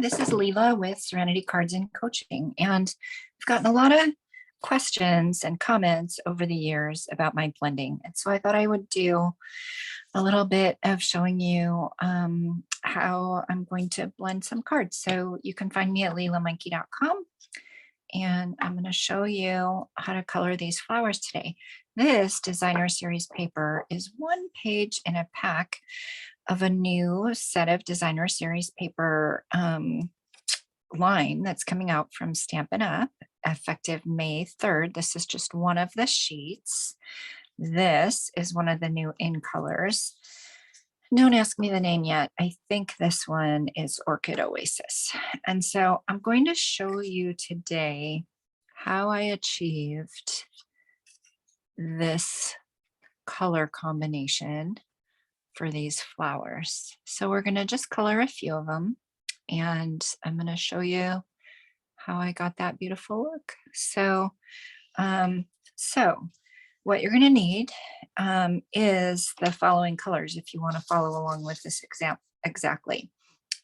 This is Leela with Serenity Cards and Coaching, and I've gotten a lot of questions and comments over the years about my blending. And so I thought I would do a little bit of showing you how I'm going to blend some cards. So you can find me at leelamonkey.com, and I'm going to show you how to color these flowers today. This designer series paper is one page in a pack of a new set of designer series paper line that's coming out from Stampin' Up! Effective May 3rd. This is just one of the sheets. This is one of the new in colors. Don't ask me the name yet. I think this one is Orchid Oasis. And so I'm going to show you today how I achieved this color combination for these flowers. So we're going to just color a few of them, and I'm going to show you how I got that beautiful look. So what you're going to need is the following colors if you want to follow along with this example exactly.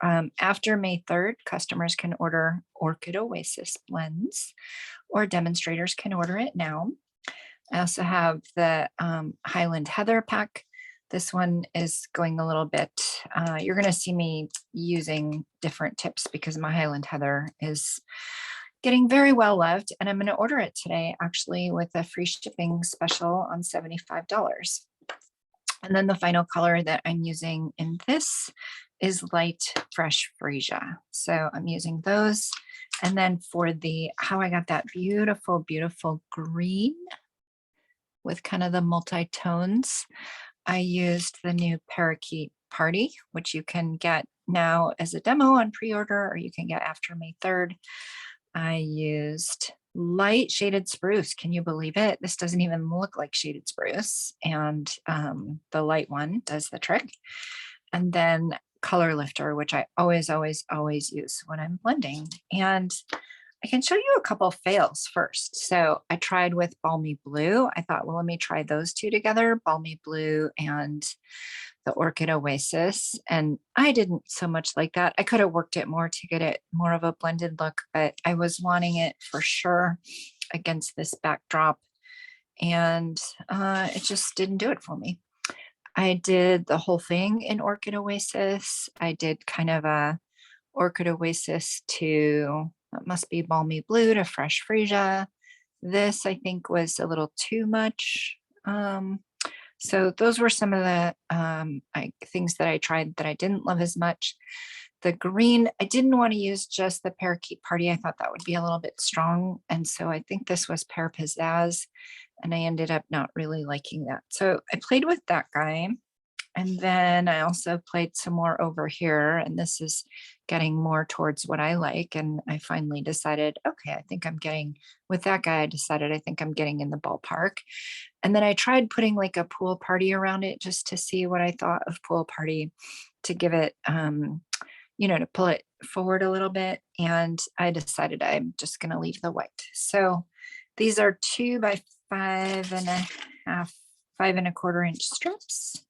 After May 3rd, customers can order Orchid Oasis blends, or demonstrators can order it now. I also have the Highland Heather pack. This one is going a little bit, you're going to see me using different tips because my Highland Heather is getting very well loved, and I'm going to order it today actually with a free shipping special on $75. And then the final color that I'm using in this is light fresh freesia. So I'm using those. And then for the how I got that beautiful, beautiful green with kind of the multi-tones, I used the new Parakeet Party, which you can get now as a demo on pre-order, or you can get after May 3rd. I used light shaded spruce. Can you believe it? This doesn't even look like shaded spruce. And the light one does the trick. And then color lifter, which I always use when I'm blending. And I can show you a couple fails first. So I tried with Balmy Blue. I thought, well, let me try those two together, Balmy Blue and the Orchid Oasis. And I didn't so much like that. I could have worked it more to get it more of a blended look, but I was wanting it for sure against this backdrop. And it just didn't do it for me. I did the whole thing in Orchid Oasis. I did kind of a Orchid Oasis to, it must be Balmy Blue to Fresh Freesia. This I think was a little too much. So those were some of the things that I tried that I didn't love as much. The green, I didn't want to use just the Parakeet Party. I thought that would be a little bit strong. And so I think this was Pear Pizzazz, and I ended up not really liking that. So I played with that guy. And then I also played some more over here, and this is getting more towards what I like. And I finally decided, okay, I think I'm getting, with that guy, I decided I think I'm getting in the ballpark. And then I tried putting like a pool party around it just to see what I thought of pool party, to give it, to pull it forward a little bit. And I decided I'm just going to leave the white. So these are 2 by 5.5, 5.25 inch strips.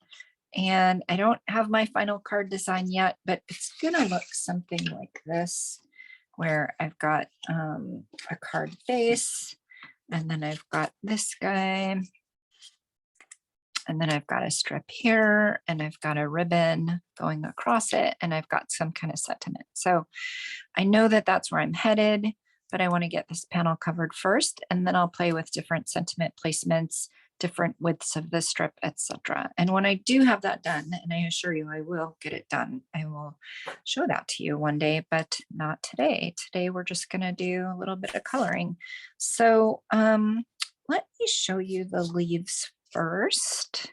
And I don't have my final card design yet, but it's gonna look something like this, where I've got a card base, and then I've got this guy, and then I've got a strip here, and I've got a ribbon going across it, and I've got some kind of sentiment. So I know that that's where I'm headed, but I want to get this panel covered first, and then I'll play with different sentiment placements, different widths of the strip, etc. And when I do have that done, and I assure you I will get it done, I will show that to you one day, but not today. Today we're just going to do a little bit of coloring. So let me show you the leaves first.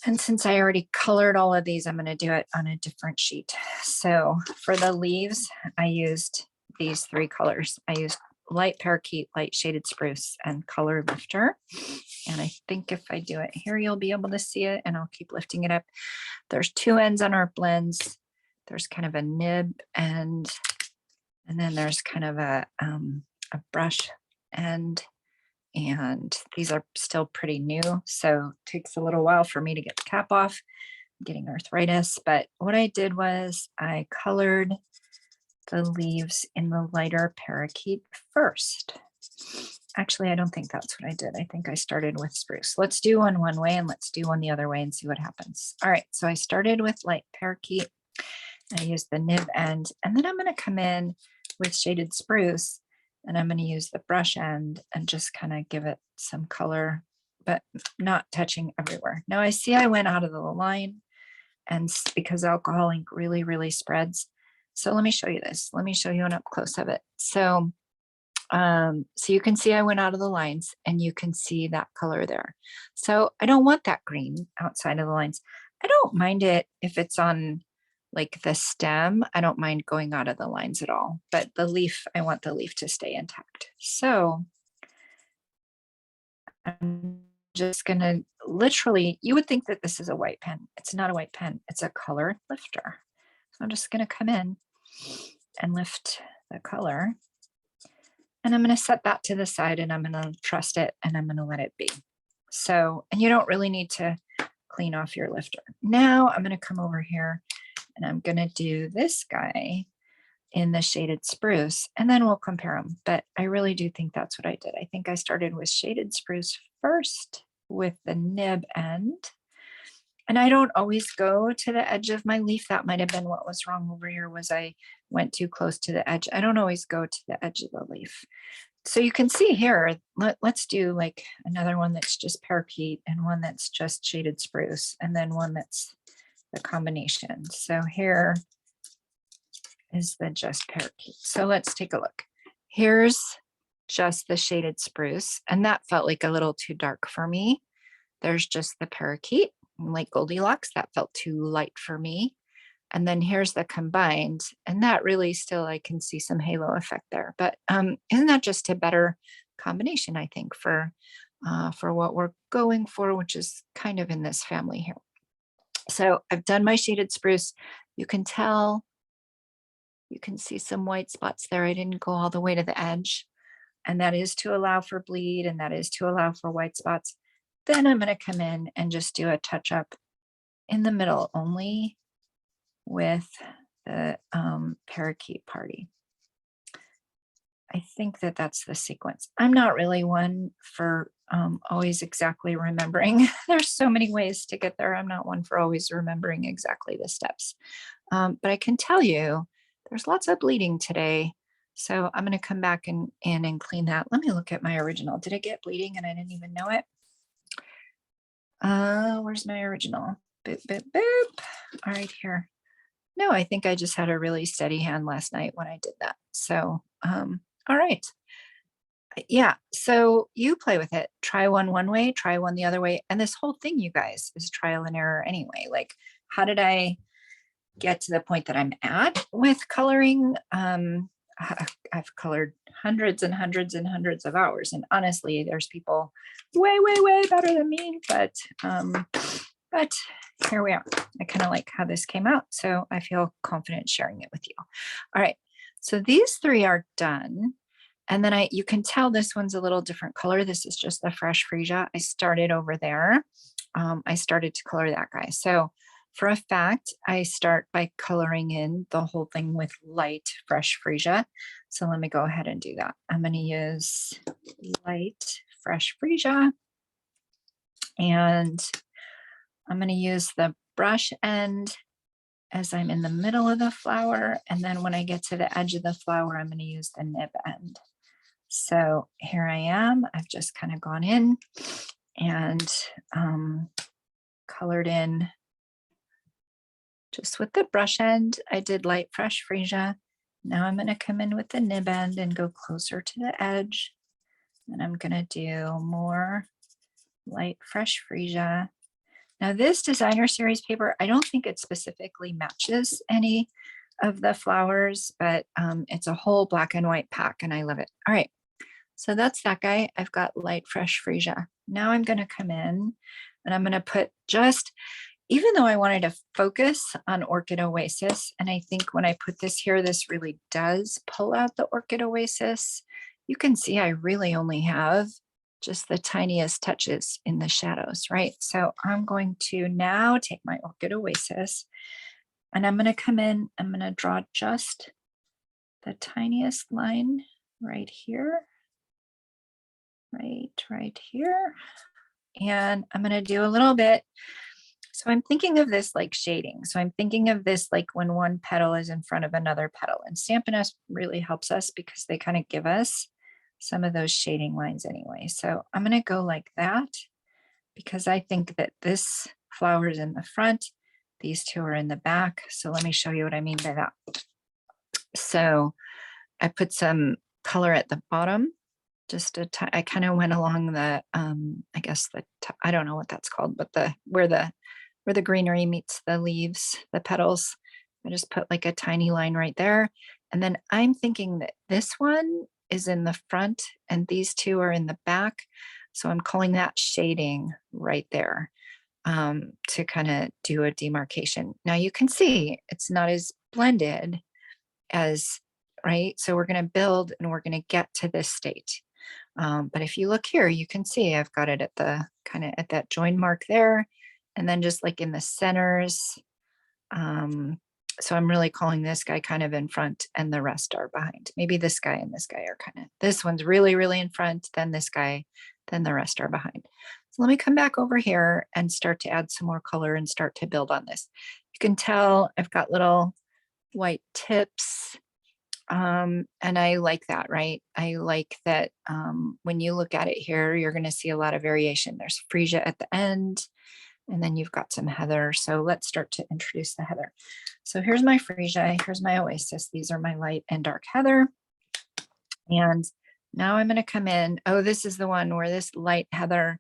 And since I already colored all of these, I'm going to do it on a different sheet. So for the leaves, I used these 3 colors. I used light parakeet, light shaded spruce, and color lifter. And I think if I do it here, you'll be able to see it, and I'll keep lifting it up. There's 2 ends on our blends. There's kind of a nib end, and then there's kind of a brush end. And these are still pretty new, so it takes a little while for me to get the cap off. I'm getting arthritis, but what I did was I colored the leaves in the lighter parakeet first. Actually, I don't think that's what I did. I think I started with spruce. Let's do one way and let's do one the other way and see what happens. All right, so I started with light parakeet. I used the nib end, and then I'm going to come in with shaded spruce, and I'm going to use the brush end and just kind of give it some color, but not touching everywhere. Now I see I went out of the line, and because alcohol ink really, really spreads. So let me show you this. Let me show you an up close of it. So you can see I went out of the lines and you can see that color there. So I don't want that green outside of the lines. I don't mind it if it's on like the stem. I don't mind going out of the lines at all, but the leaf, I want the leaf to stay intact. So I'm just gonna literally, you would think that this is a white pen. It's not a white pen, it's a color lifter. So I'm just gonna come in and lift the color. And I'm going to set that to the side and I'm going to trust it and I'm going to let it be. So, and you don't really need to clean off your lifter. Now I'm going to come over here and I'm going to do this guy in the shaded spruce and then we'll compare them. But I really do think that's what I did. I think I started with shaded spruce first with the nib end. And I don't always go to the edge of my leaf. That might have been what was wrong over here, was I went too close to the edge. I don't always go to the edge of the leaf. So you can see here, let's do like another one that's just parakeet and one that's just shaded spruce and then one that's the combination. So here is the just parakeet. So let's take a look. Here's just the shaded spruce and that felt like a little too dark for me. There's just the parakeet. Like Goldilocks, that felt too light for me. And then here's the combined, and that really still, I can see some halo effect there. But isn't that just a better combination, I think, for what we're going for, which is kind of in this family here. So I've done my shaded spruce. You can tell, you can see some white spots there. I didn't go all the way to the edge, and that is to allow for bleed, and that is to allow for white spots. Then I'm going to come in and just do a touch up in the middle only with the parakeet party. I think that that's the sequence. I'm not really one for always exactly remembering. There's so many ways to get there. I'm not one for always remembering exactly the steps. But I can tell you there's lots of bleeding today. So I'm going to come back and clean that. Let me look at my original. Did it get bleeding and I didn't even know it? Where's my original? Boop, boop, boop. All right, here. No, I think I just had a really steady hand last night when I did that. So, all right. Yeah, so you play with it. Try one way, try one the other way. And this whole thing, you guys, is trial and error anyway. Like, how did I get to the point that I'm at with coloring? I've colored hundreds and hundreds and hundreds of hours. And honestly, there's people way, way, way better than me. But here we are. I kind of like how this came out. So I feel confident sharing it with you. All right. So these three are done. And then you can tell this one's a little different color. This is just the fresh freesia. I started over there. I started to color that guy. So for a fact, I start by coloring in the whole thing with light fresh freesia. So let me go ahead and do that. I'm going to use light fresh freesia. And I'm going to use the brush end as I'm in the middle of the flower. And then when I get to the edge of the flower, I'm going to use the nib end. So here I am. I've just kind of gone in and colored in just with the brush end. I did light fresh freesia. Now I'm going to come in with the nib end and go closer to the edge. And I'm going to do more light fresh freesia. Now this designer series paper, I don't think it specifically matches any of the flowers, but it's a whole black and white pack and I love it. All right, so that's that guy. I've got light fresh freesia. Now I'm going to come in and I'm going to put just, even though I wanted to focus on Orchid Oasis, and I think when I put this here, this really does pull out the Orchid Oasis. You can see I really only have just the tiniest touches in the shadows, right? So I'm going to now take my Orchid Oasis and I'm going to come in, I'm going to draw just the tiniest line right here, right here. And I'm going to do a little bit. So I'm thinking of this like shading. So I'm thinking of this like when one petal is in front of another petal, and Stampin' Up! Really helps us because they kind of give us some of those shading lines anyway. So I'm going to go like that because I think that this flower is in the front. These two are in the back. So let me show you what I mean by that. So I put some color at the bottom. I kind of went along the, I guess I don't know what that's called, but where the greenery meets the leaves, the petals. I just put like a tiny line right there. And then I'm thinking that this one is in the front and these two are in the back. So I'm calling that shading right there, to kind of do a demarcation. Now you can see it's not as blended as, right? So we're going to build and we're going to get to this state. But if you look here, you can see I've got it at the kind of at that join mark there. And then just like in the centers. So I'm really calling this guy kind of in front and the rest are behind. Maybe this guy and this guy are kind of, this one's really, really in front, then this guy, then the rest are behind. So let me come back over here and start to add some more color and start to build on this. You can tell I've got little white tips. And I like that, right? I like that when you look at it here, you're going to see a lot of variation. There's freesia at the end, and then you've got some heather. So let's start to introduce the heather. So here's my freesia, here's my oasis. These are my light and dark heather. And now I'm going to come in. Oh, this is the one where this light heather,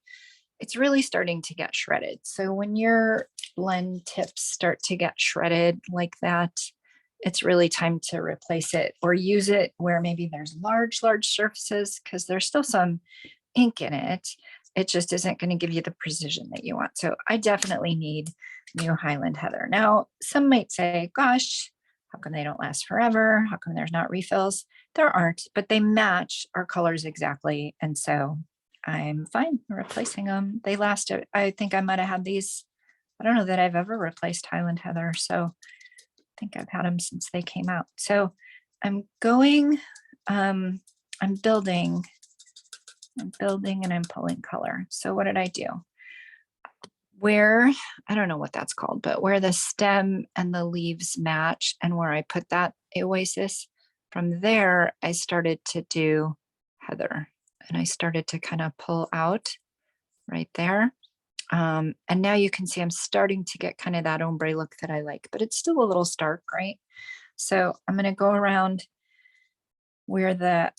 it's really starting to get shredded. So when your blend tips start to get shredded like that, it's really time to replace it or use it where maybe there's large surfaces, because there's still some ink in it. It just isn't going to give you the precision that you want. So I definitely need new Highland heather. Now, some might say, gosh, how come they don't last forever? How come there's not refills? There aren't, but they match our colors exactly. And so I'm fine replacing them. They last, I think I might have had these. I don't know that I've ever replaced Highland heather. So I think I've had them since they came out. So I'm going, I'm building and I'm pulling color. So what did I do? Where, I don't know what that's called, but where the stem and the leaves match and where I put that oasis, from there, I started to do heather and I started to kind of pull out right there. And now you can see I'm starting to get kind of that ombre look that I like, but it's still a little stark, right? So I'm going to go around where the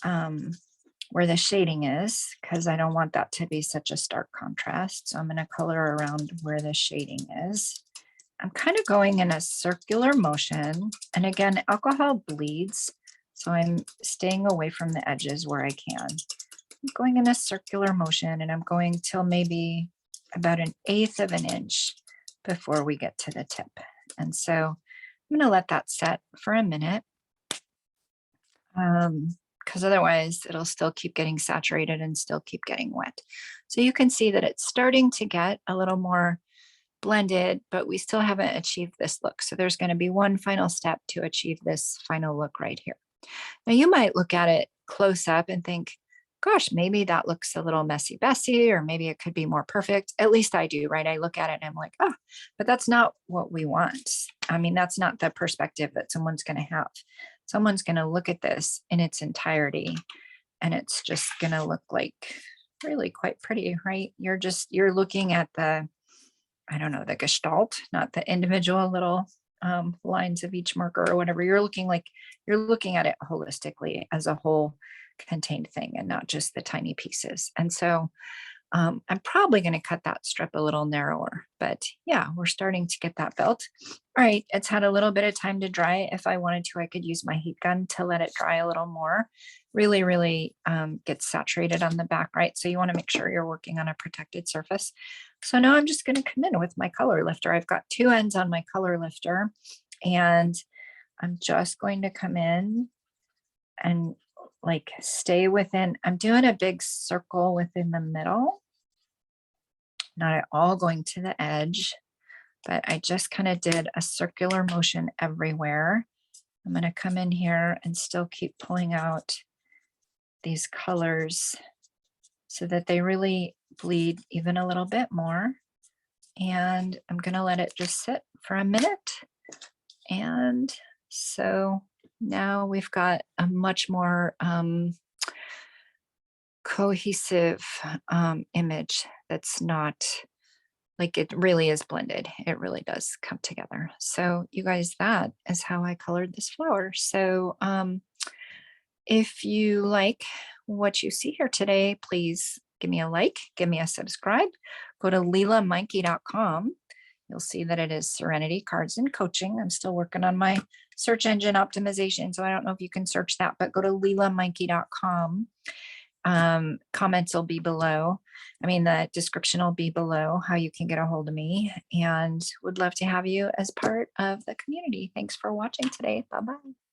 shading is, because I don't want that to be such a stark contrast. So I'm going to color around where the shading is. I'm kind of going in a circular motion. And again, alcohol bleeds. So I'm staying away from the edges where I can. I'm going in a circular motion and I'm going till maybe about 1/8 of an inch before we get to the tip. And so I'm going to let that set for a minute. Because otherwise it'll still keep getting saturated and still keep getting wet. So you can see that it's starting to get a little more blended, but we still haven't achieved this look. So there's going to be one final step to achieve this final look right here. Now you might look at it close up and think, gosh, maybe that looks a little messy, or maybe it could be more perfect. At least I do, right? I look at it and I'm like, oh, but that's not what we want. I mean, that's not the perspective that someone's going to have. Someone's going to look at this in its entirety and it's just going to look like really quite pretty, right? You're looking at the, I don't know, the gestalt, not the individual little lines of each marker or whatever. You're looking at it holistically as a whole contained thing and not just the tiny pieces. And so I'm probably going to cut that strip a little narrower, but yeah, we're starting to get that built. All right, it's had a little bit of time to dry. If I wanted to, I could use my heat gun to let it dry a little more. Really gets saturated on the back, right? So you want to make sure you're working on a protected surface. So now I'm just going to come in with my color lifter. I've got 2 ends on my color lifter, and I'm just going to come in and like stay within, I'm doing a big circle within the middle, not at all going to the edge, but I just kind of did a circular motion everywhere. I'm going to come in here and still keep pulling out these colors so that they really bleed even a little bit more. And I'm going to let it just sit for a minute. And so now we've got a much more cohesive image that's not like it really is blended. It really does come together. So you guys, that is how I colored this flower. So if you like what you see here today, please give me a like, give me a subscribe, go to leelamonkey.com. You'll see that it is Serenity Cards and Coaching. I'm still working on my search engine optimization, so I don't know if you can search that, but go to leelamonkey.com. Comments will be below. The description will be below how you can get a hold of me, and would love to have you as part of the community. Thanks for watching today. Bye-bye.